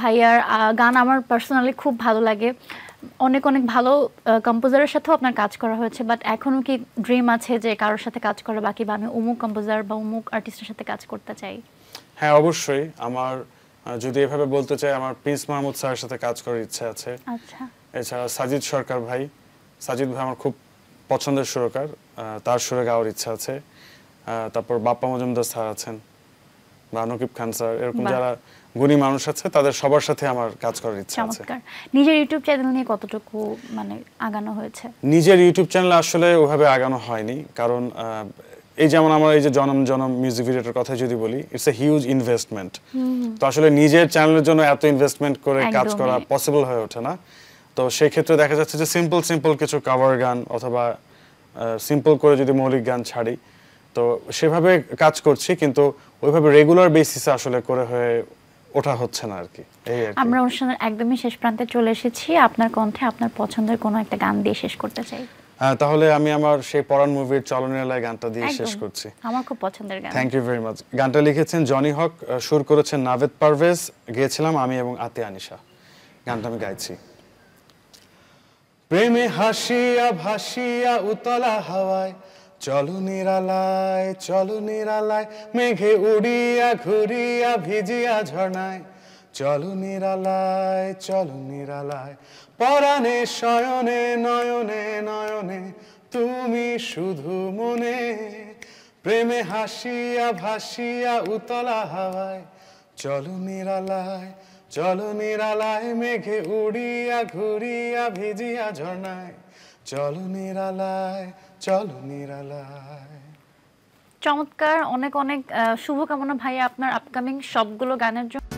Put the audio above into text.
ভাইয়ার গান আমার পার্সোনালি খুব ভালো লাগে। অনেক অনেক ভালো কম্পোজারের সাথেও আপনার কাজ করা হয়েছে, বাট এখনো কি ড্রিম আছে যে কারোর সাথে কাজ করা বাকি, বা আমি অমুক কম্পোজার বা অমুক আর্টিস্টের সাথে কাজ করতে চাই? হ্যাঁ, অবশ্যই। আমার যদি এভাবে বলতে চাই, আমার প্রিন্স মাহমুদ স্যারের সাথে কাজ করার ইচ্ছা আছে। আচ্ছা। এছাড়া সাজিদ সরকার ভাই, সাজিদ ভাই আমার খুব পছন্দের সুরকার, তার সুরে গাওয়ার ইচ্ছা আছে। তারপর বাপ্পা মজুমদার স্যার আছেন, বা নকিব খান স্যার, এরকম যারা গুণী মানুষ আছে তাদের সবার সাথে আমার কাজ করার ইচ্ছা আছে। চমৎকার। নিজের ইউটিউব চ্যানেল নিয়ে কতটুকু মানে আগানো হয়েছে? নিজের ইউটিউব চ্যানেল আসলে ওভাবে আগানো হয়নি, কারণ এই যেমন আমার এই যে জনম জনম মিউজিক ভিডিওটার কথা যদি বলি, ইটস এ হিউজ ইনভেস্টমেন্ট। তো আসলে নিজের চ্যানেলের জন্য এত ইনভেস্টমেন্ট করে কাজ করা পসিবল হয়ে ওঠে না। তো সেই ক্ষেত্রে দেখা যাচ্ছে যে সিম্পল কিছু কভার গান অথবা সিম্পল করে যদি মৌলিক গান ছাড়ি, তো সেভাবে কাজ করছি, কিন্তু ওইভাবে রেগুলার বেসিসে আসলে করে হয়ে ওঠা হচ্ছে না আর কি। আমরা অনুষ্ঠানের একদমই শেষ প্রান্তে চলে এসেছি। আপনার কণ্ঠে আপনার পছন্দের কোনো একটা গান দিয়ে শেষ করতে চাই। তাহলে আমি আমার সেই পরাণ মুভির চলনীলায় গানটা দিয়ে শেষ করছি। আমার খুব পছন্দের গান। Thank you very much. গানটা লিখেছেন জনি হক, সুর করেছেন নাভেদ পারভেজ, গেয়েছিলাম আমি এবং আতিয়া আনিশা। গানটা আমি গাইছি। প্রেমে হাসিয়া ভাসিয়া উতলা হাওয়ায়, চলো নিরালায় মেঘে উড়িয়া ঘুরিয়া ভিজিয়া ঝর্ণায়, চলো নিরালায় পরাণে শয়নে নয়নে নয়নে তুমি শুধু মনে। প্রেমে হাসিয়া ভাসিয়া উতলা হাওয়ায়, চলো নিরালায় মেঘে উড়িয়া ঘুরিয়া ভিজিয়া ঝর্ণায়, চলো নিরালায়। চমৎকার। অনেক অনেক শুভকামনা ভাইয়া আপনার আপকামিং সবগুলো গানের জন্য।